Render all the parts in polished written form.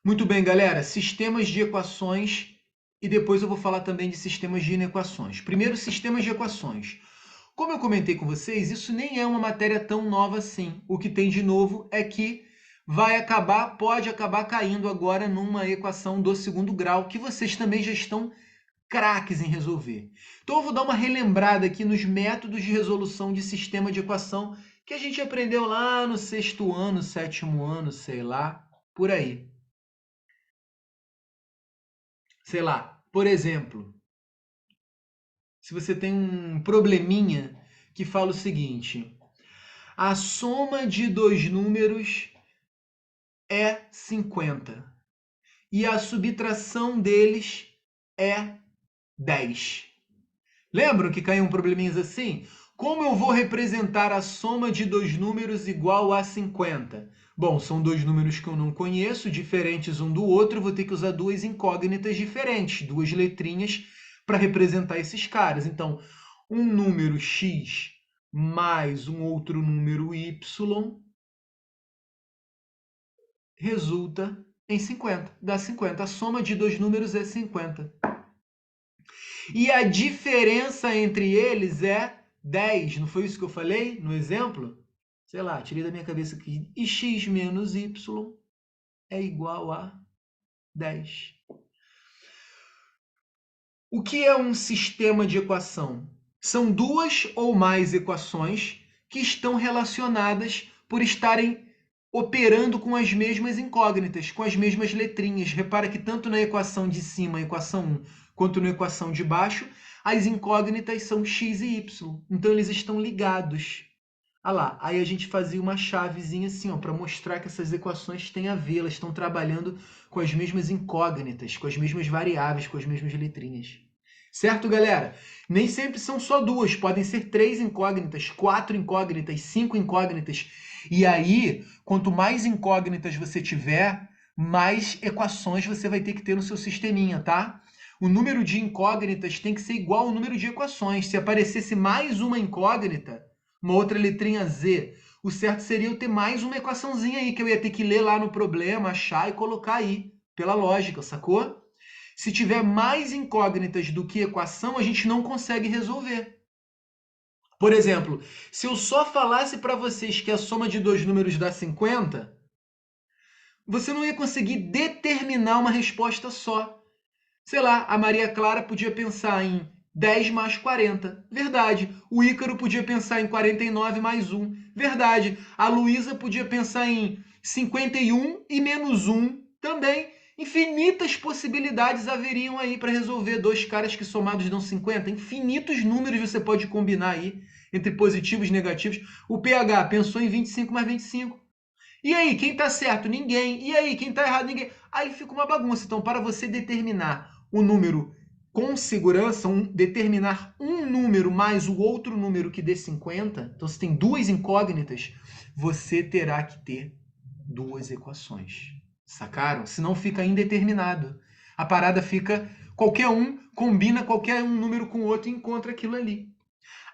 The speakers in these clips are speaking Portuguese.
Muito bem, galera. Sistemas de equações e depois eu vou falar também de sistemas de inequações. Primeiro, sistemas de equações. Como eu comentei com vocês, isso nem é uma matéria tão nova assim. O que tem de novo é que pode acabar caindo agora numa equação do segundo grau, que vocês também já estão craques em resolver. Então eu vou dar uma relembrada aqui nos métodos de resolução de sistema de equação que a gente aprendeu lá no sexto ano, sétimo ano, sei lá, por aí. Sei lá, por exemplo, se você tem um probleminha que fala o seguinte: a soma de dois números é 50 e a subtração deles é 10. Lembram que caíam probleminhas assim? Como eu vou representar a soma de dois números igual a 50? Bom, são dois números que eu não conheço, diferentes um do outro, eu vou ter que usar duas incógnitas diferentes, duas letrinhas para representar esses caras. Então, um número x mais um outro número y resulta em 50. Dá 50. A soma de dois números é 50. E a diferença entre eles é 10. Não foi isso que eu falei no exemplo? Sei lá, tirei da minha cabeça aqui. E x menos y é igual a 10. O que é um sistema de equação? São duas ou mais equações que estão relacionadas por estarem operando com as mesmas incógnitas, com as mesmas letrinhas. Repara que tanto na equação de cima, a equação 1, quanto na equação de baixo, as incógnitas são x e y. Então eles estão ligados. Ah lá, aí a gente fazia uma chavezinha assim, para mostrar que essas equações têm a ver, elas estão trabalhando com as mesmas incógnitas, com as mesmas variáveis, com as mesmas letrinhas. Certo, galera? Nem sempre são só duas, podem ser três incógnitas, quatro incógnitas, cinco incógnitas. E aí, quanto mais incógnitas você tiver, mais equações você vai ter que ter no seu sisteminha, tá? O número de incógnitas tem que ser igual ao número de equações. Se aparecesse mais uma incógnita, uma outra letrinha Z, o certo seria eu ter mais uma equaçãozinha aí que eu ia ter que ler lá no problema, achar e colocar aí, pela lógica, sacou? Se tiver mais incógnitas do que equação, a gente não consegue resolver. Por exemplo, se eu só falasse para vocês que a soma de dois números dá 50, você não ia conseguir determinar uma resposta só. Sei lá, a Maria Clara podia pensar em 10 mais 40. Verdade. O Ícaro podia pensar em 49 mais 1. Verdade. A Luísa podia pensar em 51 e menos 1. Também. Infinitas possibilidades haveriam aí para resolver dois caras que somados dão 50. Infinitos números você pode combinar aí entre positivos e negativos. O PH pensou em 25 mais 25. E aí, quem está certo? Ninguém. E aí, quem está errado? Ninguém. Aí fica uma bagunça. Então, para você determinar o número com segurança, determinar um número mais o outro número que dê 50, então você tem duas incógnitas, você terá que ter duas equações. Sacaram? Senão fica indeterminado. A parada fica. Qualquer um combina qualquer um número com o outro e encontra aquilo ali.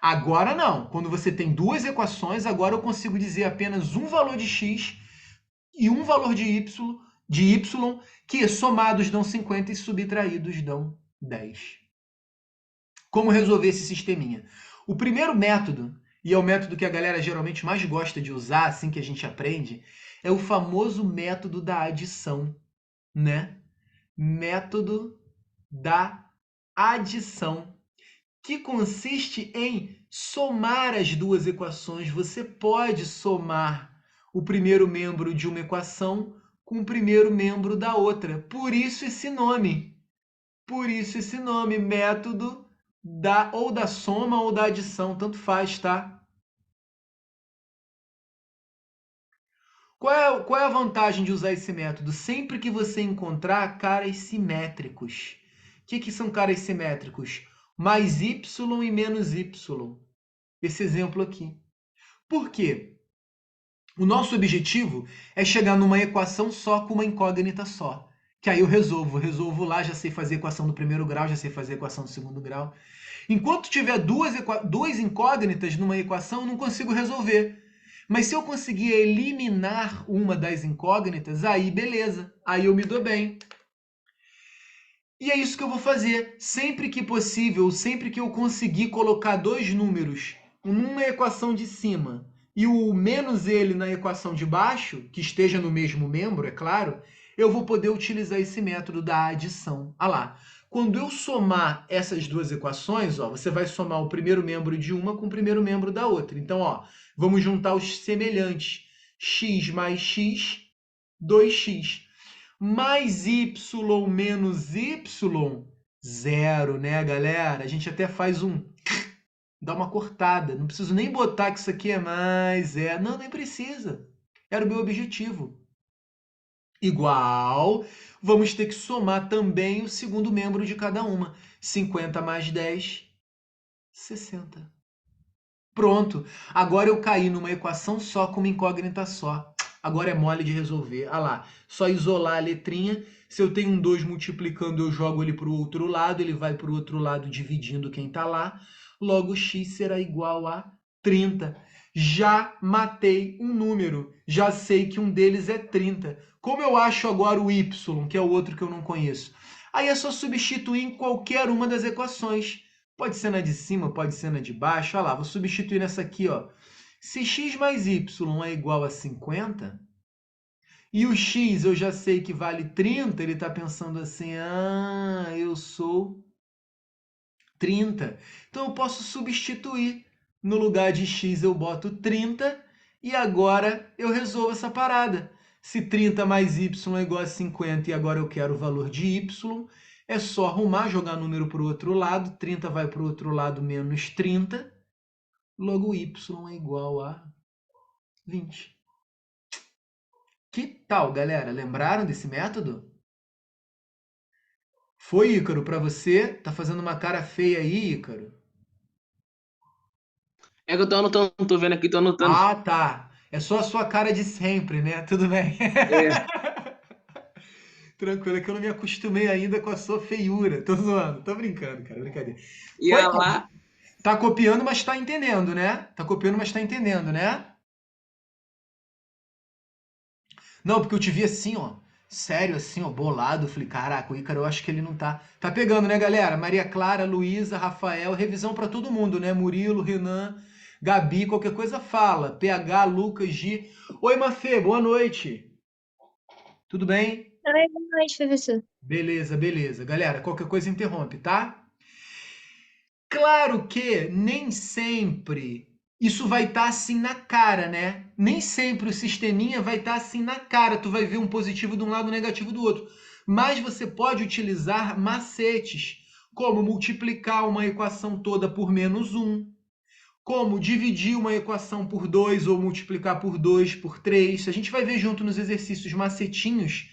Agora não. Quando você tem duas equações, agora eu consigo dizer apenas um valor de x e um valor de y que somados dão 50 e subtraídos dão 10. Como resolver esse sisteminha? O primeiro método, e é o método que a galera geralmente mais gosta de usar, assim que a gente aprende, é o famoso método da adição, né? Método da adição, que consiste em somar as duas equações. Você pode somar o primeiro membro de uma equação com o primeiro membro da outra. Por isso esse nome. Por isso esse nome, método da soma ou da adição, tanto faz, tá? Qual é a vantagem de usar esse método? Sempre que você encontrar caras simétricos. O que são caras simétricos? Mais y e menos y. Esse exemplo aqui. Por quê? O nosso objetivo é chegar numa equação só com uma incógnita só. Que aí eu resolvo lá, já sei fazer a equação do primeiro grau, já sei fazer a equação do segundo grau. Enquanto tiver duas incógnitas numa equação, eu não consigo resolver. Mas se eu conseguir eliminar uma das incógnitas, aí beleza, aí eu me dou bem. E é isso que eu vou fazer. Sempre que possível, sempre que eu conseguir colocar dois números numa equação de cima e o menos ele na equação de baixo, que esteja no mesmo membro, é claro, eu vou poder utilizar esse método da adição. Ah lá, quando eu somar essas duas equações, ó, você vai somar o primeiro membro de uma com o primeiro membro da outra. Então, ó, vamos juntar os semelhantes. X mais x, 2x mais y menos y, zero, né, galera? A gente até faz dá uma cortada. Não preciso nem botar que isso aqui é mais, é. Não, nem precisa. Era o meu objetivo. Igual, vamos ter que somar também o segundo membro de cada uma. 50 mais 10, 60. Pronto. Agora eu caí numa equação só com uma incógnita só. Agora é mole de resolver. Ah lá, só isolar a letrinha. Se eu tenho um 2 multiplicando, eu jogo ele para o outro lado, ele vai para o outro lado dividindo quem está lá. Logo, x será igual a 30. Já matei um número. Já sei que um deles é 30. Como eu acho agora o y, que é o outro que eu não conheço? Aí é só substituir em qualquer uma das equações. Pode ser na de cima, pode ser na de baixo. Olha lá, vou substituir nessa aqui, ó. Se x mais y é igual a 50, e o x eu já sei que vale 30, ele está pensando assim, ah, eu sou 30. Então eu posso substituir. No lugar de x eu boto 30 e agora eu resolvo essa parada. Se 30 mais y é igual a 50 e agora eu quero o valor de y, é só arrumar, jogar número para o outro lado. 30 vai para o outro lado menos 30. Logo y é igual a 20. Que tal, galera? Lembraram desse método? Foi, Ícaro, para você? Tá fazendo uma cara feia aí, Ícaro? É que eu tô anotando, tô vendo aqui, tô anotando. Ah, tá. É só a sua cara de sempre, né? Tudo bem. É, Tranquilo, é que eu não me acostumei ainda com a sua feiura. Tô zoando, tô brincando, cara, brincadeira. Foi? ia lá. Tá copiando, mas tá entendendo, né? Tá copiando, mas tá entendendo, né? Não, porque eu te vi assim, ó. Sério, assim, ó, bolado. Eu falei, caraca, o Ícaro, eu acho que ele não tá. Tá pegando, né, galera? Maria Clara, Luísa, Rafael, revisão pra todo mundo, né? Murilo, Renan, Gabi, qualquer coisa fala. PH, Lucas, Gi. Oi, Mafê, boa noite. Tudo bem? Oi, boa noite, professor. Beleza, beleza. Galera, qualquer coisa interrompe, tá? Claro que nem sempre isso vai estar assim na cara, né? Nem sempre o sisteminha vai estar assim na cara. Tu vai ver um positivo de um lado, um negativo do outro. Mas você pode utilizar macetes, como multiplicar uma equação toda por menos um, como dividir uma equação por 2 ou multiplicar por 2 por 3. A gente vai ver junto nos exercícios macetinhos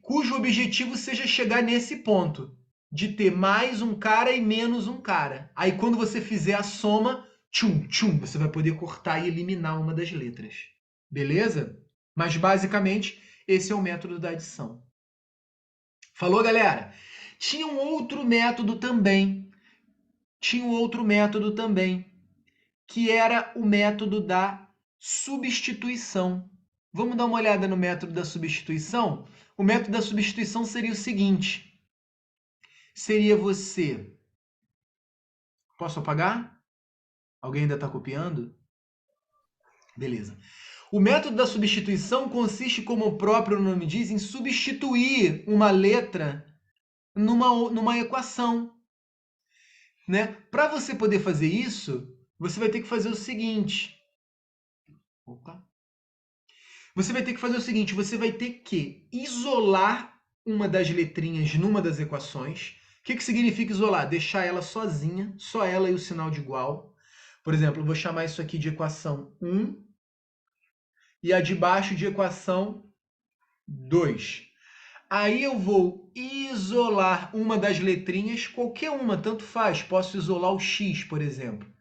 cujo objetivo seja chegar nesse ponto de ter mais um cara e menos um cara. Aí quando você fizer a soma, tchum, tchum, você vai poder cortar e eliminar uma das letras. Beleza? Mas basicamente esse é o método da adição. Falou, galera? Tinha um outro método também. Tinha um outro método também, que era o método da substituição. Vamos dar uma olhada no método da substituição? O método da substituição seria o seguinte: seria você. Posso apagar? Alguém ainda está copiando? Beleza. O método da substituição consiste, como o próprio nome diz, em substituir uma letra numa equação. Né? Para você poder fazer isso, você vai ter que fazer o seguinte. Opa. Você vai ter que fazer o seguinte: você vai ter que isolar uma das letrinhas numa das equações. O que significa isolar? Deixar ela sozinha, só ela e o sinal de igual. Por exemplo, eu vou chamar isso aqui de equação 1 e a de baixo de equação 2. Aí eu vou isolar uma das letrinhas, qualquer uma, tanto faz. Posso isolar o x, por exemplo.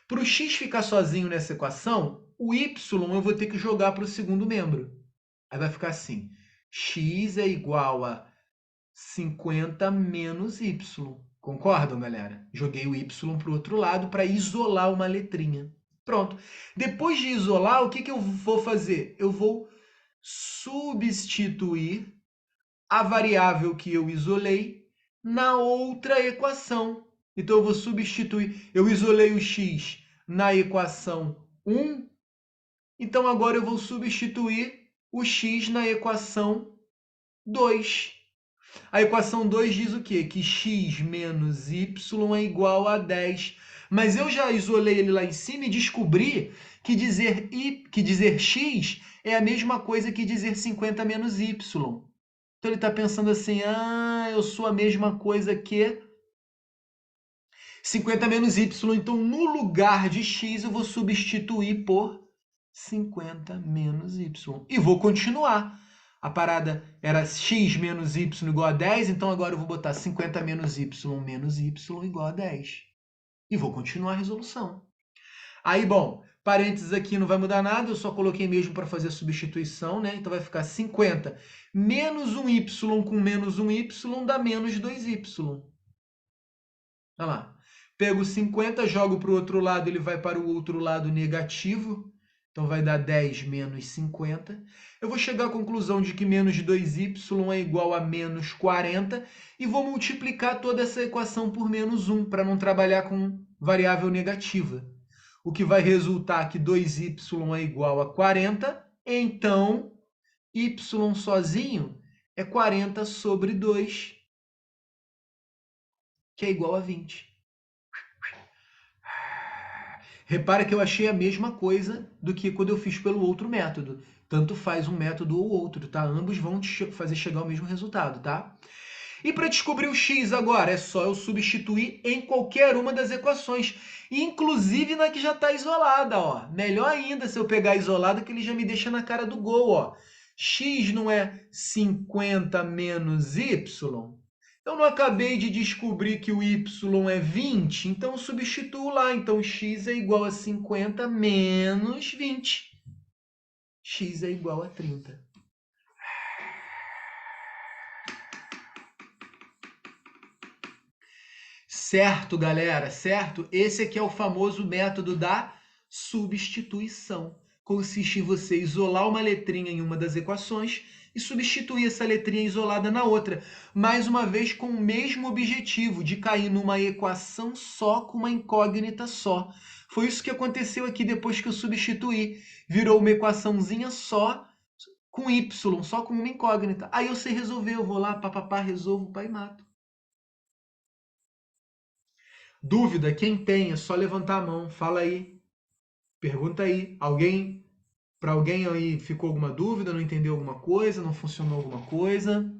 Para o x ficar sozinho nessa equação, o y eu vou ter que jogar para o segundo membro. Aí vai ficar assim: x é igual a 50 menos y. Concordam, galera? Joguei o y para o outro lado para isolar uma letrinha. Pronto. Depois de isolar, o que eu vou fazer? Eu vou substituir a variável que eu isolei na outra equação. Então, eu vou substituir. Eu isolei o x na equação 1, então agora eu vou substituir o x na equação 2. A equação 2 diz o quê? Que x menos y é igual a 10. Mas eu já isolei ele lá em cima e descobri que dizer x é a mesma coisa que dizer 50 menos y. Então ele está pensando assim, eu sou a mesma coisa que 50 menos y. Então no lugar de x eu vou substituir por 50 menos y. E vou continuar. A parada era x menos y igual a 10, então agora eu vou botar 50 menos y igual a 10. E vou continuar a resolução. Aí, bom, parênteses aqui não vai mudar nada, eu só coloquei mesmo para fazer a substituição, né? Então vai ficar 50 menos 1y com menos 1y dá menos 2y. Olha lá. Pego 50, jogo para o outro lado, ele vai para o outro lado negativo. Então vai dar 10 menos 50. Eu vou chegar à conclusão de que menos 2y é igual a menos 40 e vou multiplicar toda essa equação por menos 1 para não trabalhar com variável negativa. O que vai resultar que 2y é igual a 40, então y sozinho é 40 sobre 2, que é igual a 20. Repara que eu achei a mesma coisa do que quando eu fiz pelo outro método. Tanto faz um método ou outro, tá? Ambos vão te fazer chegar ao mesmo resultado, tá? E para descobrir o x agora, é só eu substituir em qualquer uma das equações, inclusive na que já está isolada, ó. Melhor ainda se eu pegar a isolada, que ele já me deixa na cara do gol, ó. X não é 50 menos y? Eu não acabei de descobrir que o y é 20, então eu substituo lá. Então x é igual a 50 menos 20. X é igual a 30. Certo, galera? Certo? Esse aqui é o famoso método da substituição. Consiste em você isolar uma letrinha em uma das equações e substituir essa letrinha isolada na outra. Mais uma vez, com o mesmo objetivo de cair numa equação só com uma incógnita só. Foi isso que aconteceu aqui depois que eu substituí. Virou uma equaçãozinha só com y, só com uma incógnita. Aí eu sei resolver, eu vou lá, papapá, resolvo, pá e mato. Dúvida? Quem tem? É só levantar a mão. Fala aí. Pergunta aí. Para alguém aí ficou alguma dúvida? Não entendeu alguma coisa? Não funcionou alguma coisa?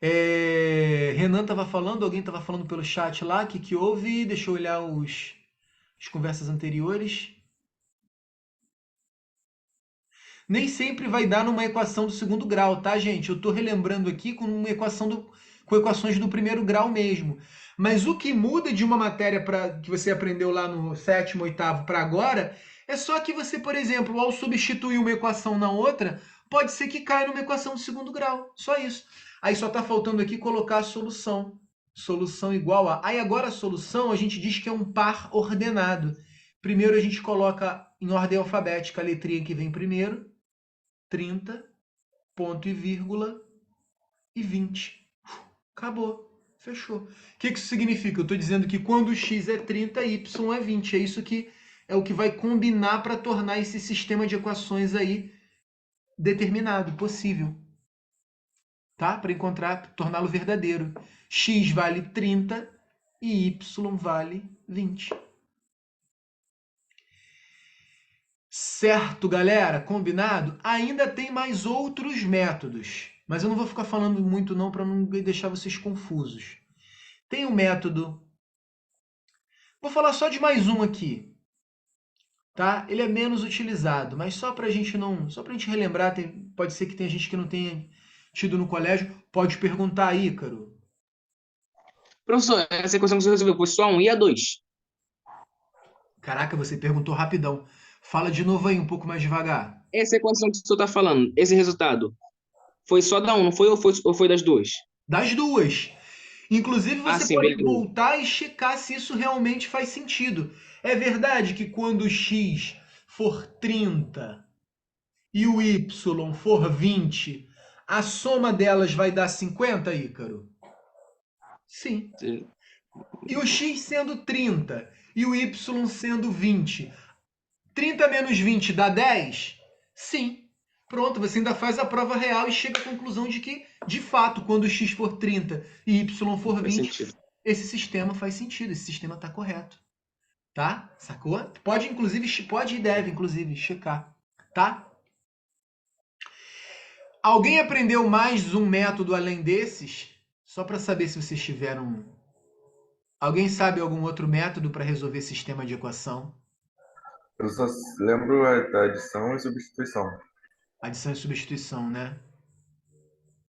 Renan estava falando, alguém estava falando pelo chat lá, que houve? Deixa eu olhar as conversas anteriores. Nem sempre vai dar numa equação do segundo grau, tá, gente? Eu estou relembrando aqui com com equações do primeiro grau mesmo. Mas o que muda de uma matéria que você aprendeu lá no sétimo, oitavo para agora é só que você, por exemplo, ao substituir uma equação na outra, pode ser que caia numa equação do segundo grau. Só isso. Aí só está faltando aqui colocar a solução. Solução igual a... Aí agora a solução a gente diz que é um par ordenado. Primeiro a gente coloca em ordem alfabética a letrinha que vem primeiro. 30, ponto e vírgula e 20. Acabou. Fechou. O que isso significa? Eu estou dizendo que quando x é 30, y é 20. É isso que é o que vai combinar para tornar esse sistema de equações aí determinado, possível. Tá? Para torná-lo verdadeiro. X vale 30 e y vale 20. Certo, galera? Combinado? Ainda tem mais outros métodos, mas eu não vou ficar falando muito não para não deixar vocês confusos. Tem um método... Vou falar só de mais um aqui, tá? Ele é menos utilizado, mas só para a gente não... Só para a gente relembrar, pode ser que tenha gente que não tenha tido no colégio. Pode perguntar aí, Ícaro. Professor, essa equação que você resolveu foi só a 1 e a 2. Caraca, você perguntou rapidão. Fala de novo aí, um pouco mais devagar. Essa equação que o senhor está falando, esse resultado, foi só da 1, não foi ou foi das duas? Das duas. Inclusive, Ah, você sim, pode beleza. voltar e checar se isso realmente faz sentido. É verdade que quando o x for 30 e o y for 20, a soma delas vai dar 50, Ícaro? Sim. E o x sendo 30 e o y sendo 20, 30 menos 20 dá 10? Sim. Pronto, você ainda faz a prova real e chega à conclusão de que, de fato, quando o x for 30 e y for Faz 20, sentido. esse sistema faz sentido, esse sistema está correto. Tá? Sacou? Pode, inclusive, pode e deve, inclusive, checar. Tá? Alguém aprendeu mais um método além desses? Só para saber se vocês tiveram. Alguém sabe algum outro método para resolver sistema de equação? Eu só lembro da adição e substituição. Adição e substituição, né?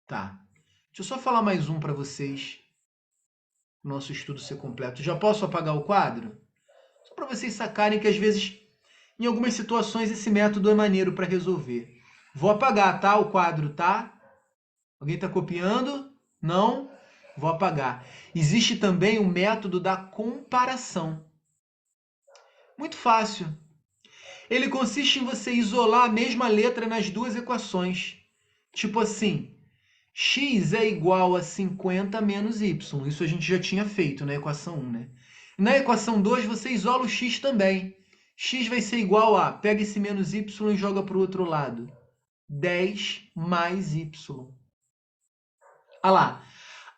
Tá. Deixa eu só falar mais um para vocês. Nosso estudo ser completo. Já posso apagar o quadro? Só para vocês sacarem que às vezes, em algumas situações, esse método é maneiro para resolver. Vou apagar, tá? O quadro, tá? Alguém está copiando? Não? Vou apagar. Existe também o método da comparação. Muito fácil. Ele consiste em você isolar a mesma letra nas duas equações. Tipo assim, x é igual a 50 menos y. Isso a gente já tinha feito na equação 1, né? Na equação 2, você isola o x também. X vai ser igual a, pega esse menos y e joga para o outro lado. 10 mais y. Olha lá.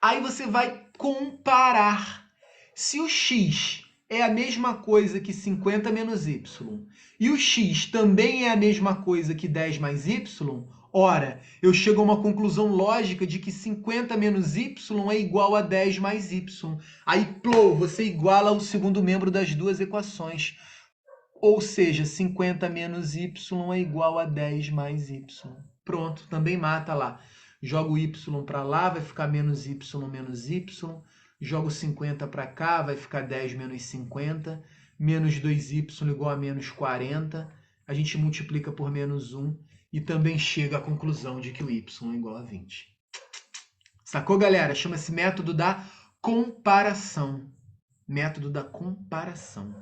Aí você vai comparar. Se o x é a mesma coisa que 50 menos y e o x também é a mesma coisa que 10 mais y, ora, eu chego a uma conclusão lógica de que 50 menos y é igual a 10 mais y. Aí, plou, você iguala o segundo membro das duas equações. Ou seja, 50 menos y é igual a 10 mais y. Pronto, também mata lá. Jogo y para lá, vai ficar menos y menos y. Jogo 50 para cá, vai ficar 10 menos 50. Menos 2y igual a menos 40. A gente multiplica por menos 1 e também chega à conclusão de que o y é igual a 20. Sacou, galera? Chama-se método da comparação. Método da comparação.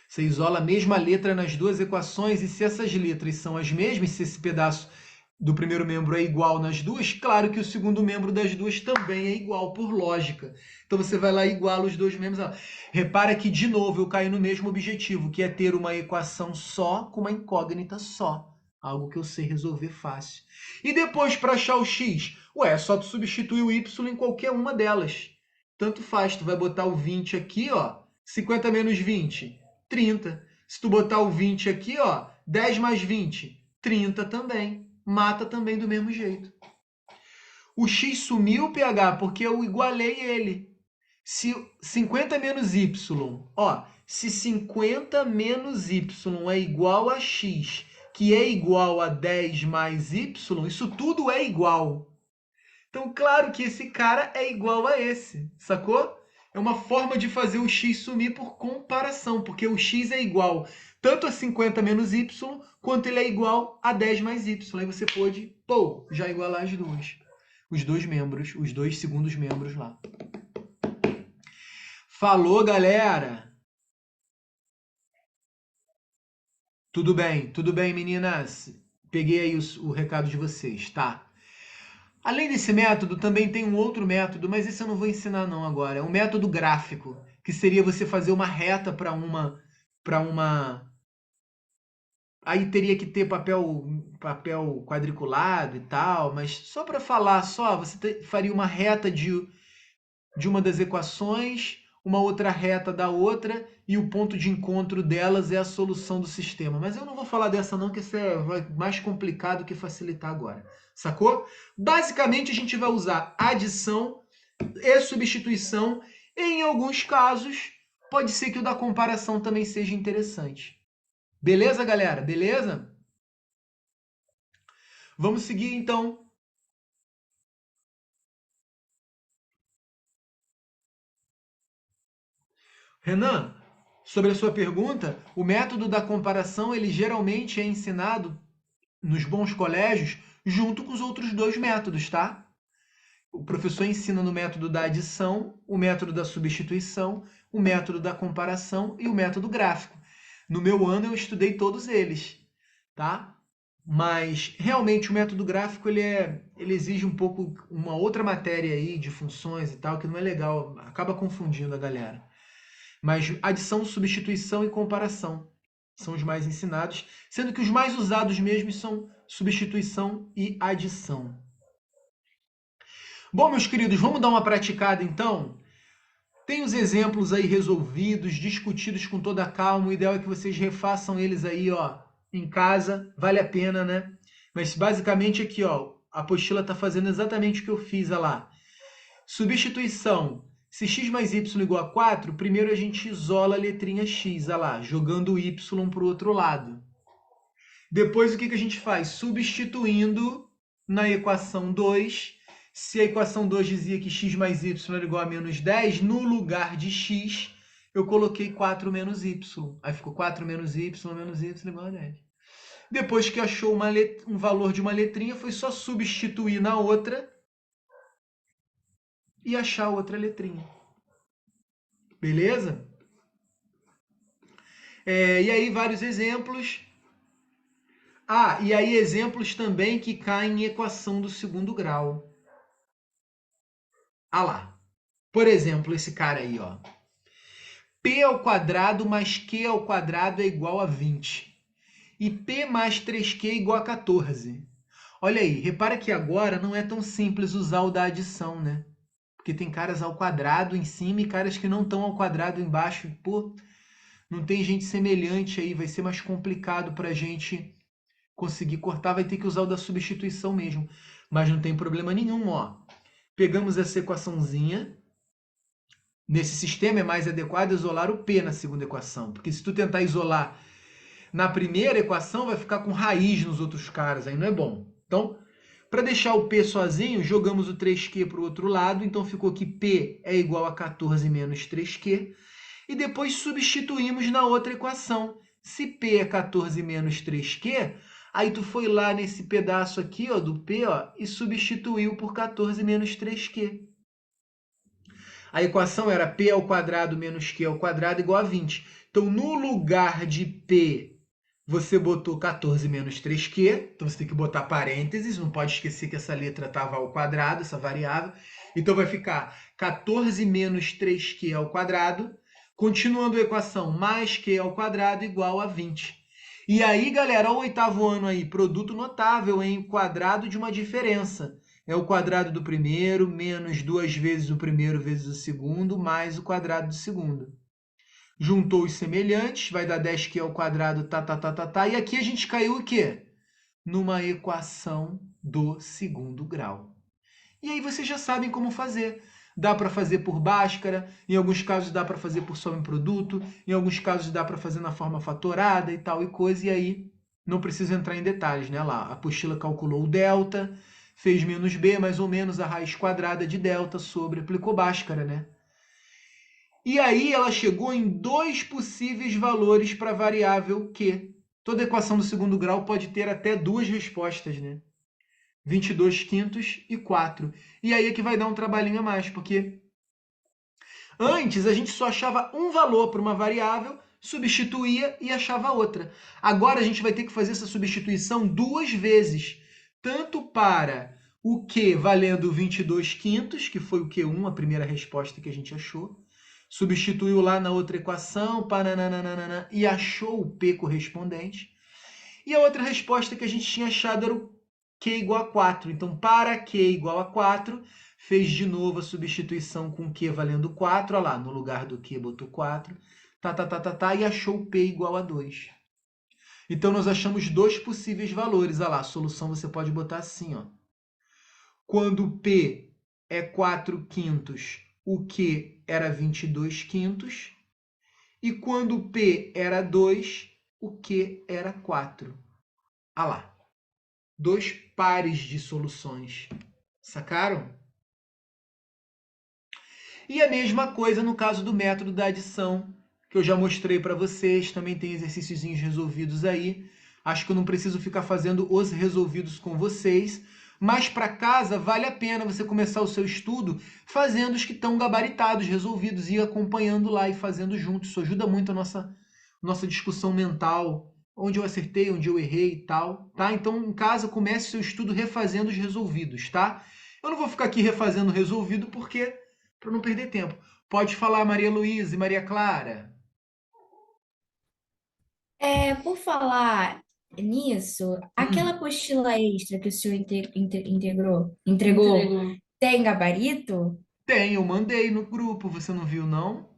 Você isola a mesma letra nas duas equações e se essas letras são as mesmas, se esse pedaço do primeiro membro é igual nas duas, claro que o segundo membro das duas também é igual, por lógica. Então você vai lá e iguala os dois membros. Repara que, de novo, eu caio no mesmo objetivo, que é ter uma equação só com uma incógnita só. Algo que eu sei resolver fácil. E depois, para achar o x? Ué, é só tu substituir o y em qualquer uma delas. Tanto faz, tu vai botar o 20 aqui, ó, 50 menos 20, 30. Se tu botar o 20 aqui, ó, 10 mais 20, 30 também. Mata também do mesmo jeito. O x sumiu, PH, porque eu igualei ele. Se 50 menos y, ó, se 50 menos y é igual a x, que é igual a 10 mais y, isso tudo é igual. Então, claro que esse cara é igual a esse, sacou? É uma forma de fazer o x sumir por comparação, porque o x é igual tanto a 50 menos y, quanto ele é igual a 10 mais y. Aí você pode, pô, já igualar as duas. Os dois membros, os dois segundos membros lá. Falou, galera! Tudo bem, meninas? Peguei aí o recado de vocês, tá? Além desse método, também tem um outro método, mas esse eu não vou ensinar não agora. É um método gráfico, que seria você fazer uma reta para uma. Aí teria que ter papel quadriculado e tal, mas só para falar, só você faria uma reta de uma das equações, uma outra reta da outra, e o ponto de encontro delas é a solução do sistema. Mas eu não vou falar dessa não, que isso é mais complicado que facilitar agora. Sacou? Basicamente, a gente vai usar adição e substituição. E, em alguns casos, pode ser que o da comparação também seja interessante. Beleza, galera? Beleza? Vamos seguir, então. Renan, sobre a sua pergunta, o método da comparação, ele geralmente é ensinado nos bons colégios junto com os outros dois métodos, tá? O professor ensina no método da adição, o método da substituição, o método da comparação e o método gráfico. No meu ano eu estudei todos eles, tá? Mas realmente o método gráfico ele exige um pouco uma outra matéria aí de funções e tal, que não é legal, acaba confundindo a galera. Mas adição, substituição e comparação são os mais ensinados, sendo que os mais usados mesmo são substituição e adição. Bom, meus queridos, vamos dar uma praticada então? Tem os exemplos aí resolvidos, discutidos com toda a calma. O ideal é que vocês refaçam eles aí, ó, em casa. Vale a pena, né? Mas basicamente aqui, ó, a apostila está fazendo exatamente o que eu fiz, olha lá. Substituição. Se x mais y igual a 4, primeiro a gente isola a letrinha x, olha lá, jogando o y para o outro lado. Depois o que a gente faz? Substituindo na equação 2. Se a equação 2 dizia que x mais y era igual a menos 10, no lugar de x, eu coloquei 4 menos y. Aí ficou 4 menos y igual a 10. Depois que achou um valor de uma letrinha, foi só substituir na outra e achar outra letrinha. Beleza? E aí vários exemplos. E aí exemplos também que caem em equação do segundo grau. Lá. Por exemplo, esse cara aí, ó. P ao quadrado mais Q ao quadrado é igual a 20. E P mais 3Q é igual a 14. Olha aí, repara que agora não é tão simples usar o da adição, né? Porque tem caras ao quadrado em cima e caras que não estão ao quadrado embaixo. Pô, não tem gente semelhante aí, vai ser mais complicado para a gente conseguir cortar, vai ter que usar o da substituição mesmo. Mas não tem problema nenhum, ó. Pegamos essa equaçãozinha. Nesse sistema é mais adequado isolar o P na segunda equação, porque se tu tentar isolar na primeira equação, vai ficar com raiz nos outros caras, aí não é bom. Então, para deixar o P sozinho, jogamos o 3Q para o outro lado, então ficou que P é igual a 14 menos 3Q, e depois substituímos na outra equação. Se P é 14 menos 3Q, aí tu foi lá nesse pedaço aqui, ó, do P, ó, e substituiu por 14 menos 3Q. A equação era P ao quadrado menos Q ao quadrado igual a 20. Então, no lugar de P, você botou 14 menos 3Q. Então, você tem que botar parênteses. Não pode esquecer que essa letra estava ao quadrado, essa variável. Então, vai ficar 14 menos 3Q ao quadrado. Continuando a equação, mais Q ao quadrado igual a 20. E aí, galera, o oitavo ano aí, produto notável, hein? Quadrado de uma diferença. É o quadrado do primeiro, menos 2 vezes o primeiro vezes o segundo, mais o quadrado do segundo. Juntou os semelhantes, vai dar 10Q ao quadrado, E aqui a gente caiu o quê? Numa equação do segundo grau. E aí vocês já sabem como fazer. Dá para fazer por Bhaskara, em alguns casos dá para fazer por soma em produto, em alguns casos dá para fazer na forma fatorada e tal e coisa, e aí não preciso entrar em detalhes, né? Lá, a apostila calculou o delta, fez menos b, mais ou menos a raiz quadrada de delta sobre, aplicou Bhaskara, né? E aí ela chegou em 2 possíveis valores para a variável Q. Toda equação do segundo grau pode ter até 2 respostas, né? 22 quintos e 4. E aí é que vai dar um trabalhinho a mais, porque antes a gente só achava um valor para uma variável, substituía e achava outra. Agora a gente vai ter que fazer essa substituição 2 vezes, tanto para o Q valendo 22 quintos, que foi o Q1, a primeira resposta que a gente achou, substituiu lá na outra equação, e achou o P correspondente. E a outra resposta que a gente tinha achado era o Q igual a 4. Então, para Q igual a 4, fez de novo a substituição com Q valendo 4. Olha lá, no lugar do Q botou 4. E achou o P igual a 2. Então, nós achamos 2 possíveis valores. Olha lá, a solução você pode botar assim, ó. Quando P é 4 quintos, o Q era 22 quintos. E quando P era 2, o Q era 4. Olha lá. 2 pares de soluções. Sacaram? E a mesma coisa no caso do método da adição, que eu já mostrei para vocês. Também tem exercíciozinhos resolvidos aí. Acho que eu não preciso ficar fazendo os resolvidos com vocês, Mas para casa vale a pena você começar o seu estudo fazendo os que estão gabaritados, resolvidos, e ir acompanhando lá e fazendo juntos. Isso ajuda muito a nossa discussão mental, onde eu acertei, onde eu errei e tal, tá? Então, em casa, comece seu estudo refazendo os resolvidos, tá? Eu não vou ficar aqui refazendo o resolvido porque para não perder tempo. Pode falar, Maria Luísa e Maria Clara. Por falar nisso, aquela Hum, apostila extra que o senhor entregou, tem gabarito? tem, eu mandei no grupo, você não viu, não?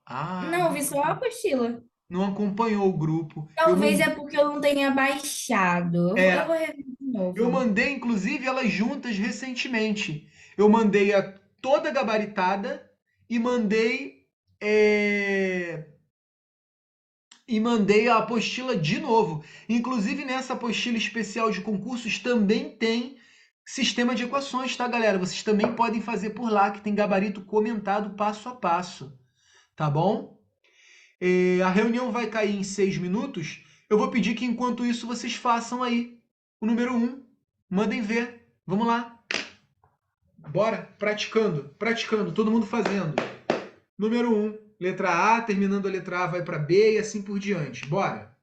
Ah, Não, vi só a apostila. não acompanhou o grupo. Talvez é porque eu não tenha baixado. Eu vou É, rever de eu novo. mandei, inclusive, elas juntas recentemente. Eu mandei a toda gabaritada e é, mandei a apostila de novo. Inclusive, nessa apostila especial de concursos também tem sistema de equações, tá, galera? Vocês também podem fazer por lá, que tem gabarito comentado passo a passo, tá bom? A reunião vai cair em 6 minutos. Eu vou pedir que, enquanto isso, vocês façam aí o número um. Mandem ver. Vamos lá. Bora, praticando, praticando, todo mundo fazendo. Número um, letra A, terminando a letra A vai para B e assim por diante. Bora.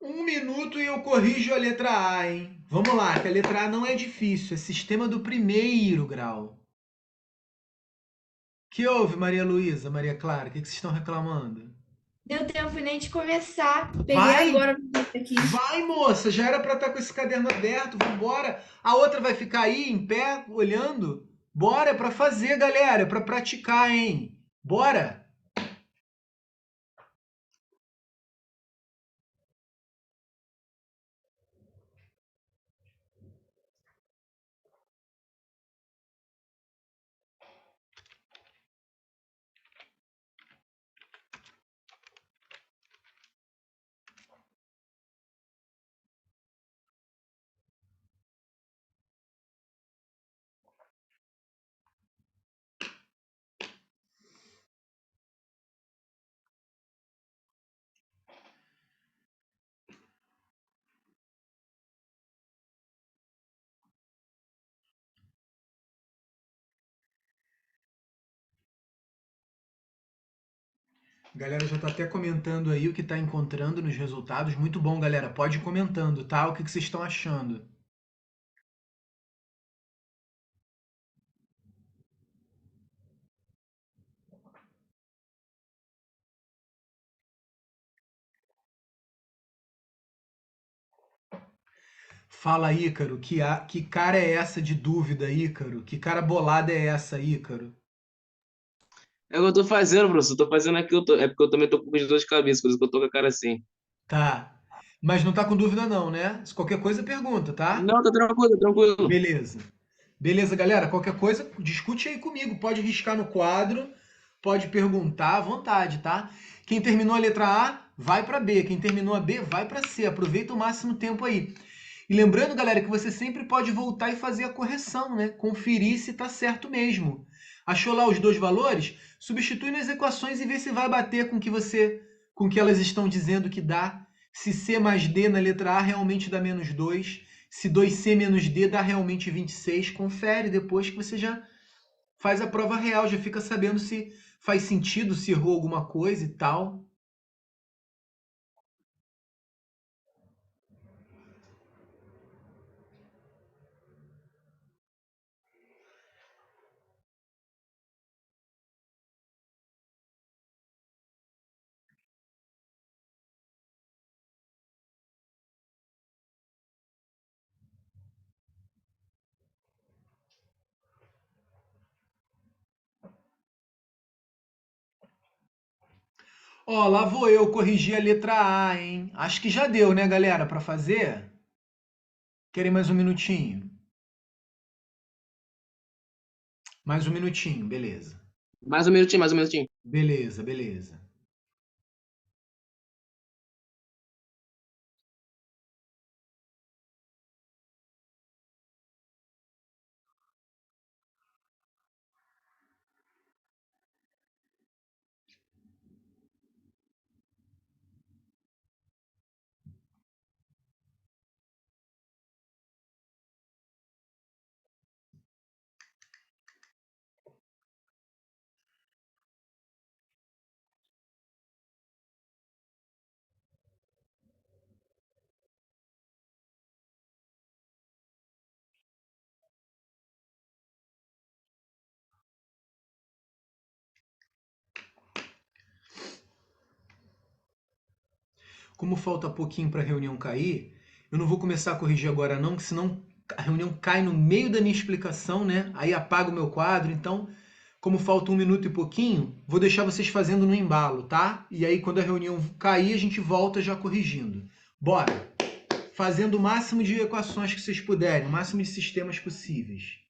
Um minuto e eu corrijo a letra A, hein? Vamos lá, que a letra A não é difícil, é sistema do primeiro grau. Que houve, Maria Luísa, Maria Clara? O que vocês estão reclamando? Deu tempo nem de começar. Peguei Vai! agora o livro aqui. Vai, moça! Já era para estar com esse caderno aberto, vambora! A outra vai ficar aí em pé, olhando? Bora, é para fazer, galera, é para praticar, hein? Bora! A galera já está até comentando aí o que está encontrando nos resultados. Muito bom, galera. Pode ir comentando, tá? O que vocês estão achando? Fala, Ícaro. Que cara é essa de dúvida, Ícaro? Que cara bolada é essa, Ícaro? É o que eu tô fazendo, professor. Tô fazendo aqui, é porque eu também tô com dor de cabeça, por isso que eu tô com a cara assim. Tá. Mas não tá com dúvida não, né? Se qualquer coisa, pergunta, tá? Não, tá tranquilo, tá tranquilo. Beleza. Beleza, galera? Qualquer coisa, discute aí comigo. Pode riscar no quadro, pode perguntar à vontade, tá? Quem terminou a letra A, vai para B. Quem terminou a B, vai para C. Aproveita o máximo tempo aí. E lembrando, galera, que você sempre pode voltar e fazer a correção, né? Conferir se está certo mesmo. Achou lá os dois valores? Substitui nas equações e vê se vai bater com o que elas estão dizendo que dá. Se C mais D na letra A realmente dá menos 2. Se 2C menos D dá realmente 26. Confere depois que você já faz a prova real, já fica sabendo se faz sentido, se errou alguma coisa e tal. Ó, lá vou eu corrigir a letra A, hein? Acho que já deu, né, galera, para fazer? Querem mais um minutinho? Mais um minutinho, beleza. Mais um minutinho, mais um minutinho. Beleza, beleza. Como falta pouquinho para a reunião cair, eu não vou começar a corrigir agora não, que senão a reunião cai no meio da minha explicação, né? Aí apaga o meu quadro. Então, como falta um minuto e pouquinho, vou deixar vocês fazendo no embalo, tá? E aí, quando a reunião cair, a gente volta já corrigindo. Bora! Fazendo o máximo de equações que vocês puderem, o máximo de sistemas possíveis.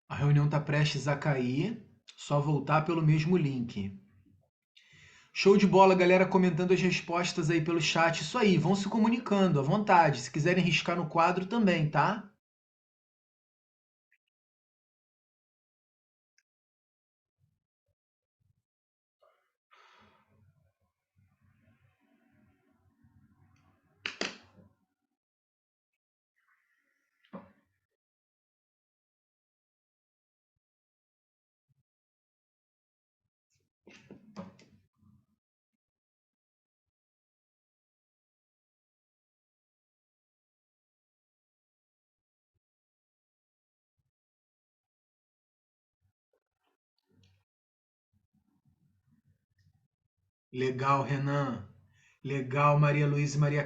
A reunião está prestes a cair, só voltar pelo mesmo link. Show de bola, galera, comentando as respostas aí pelo chat. Isso aí, vão se comunicando à vontade. Se quiserem riscar no quadro também, tá? Legal, Renan. Legal, Maria Luísa e Maria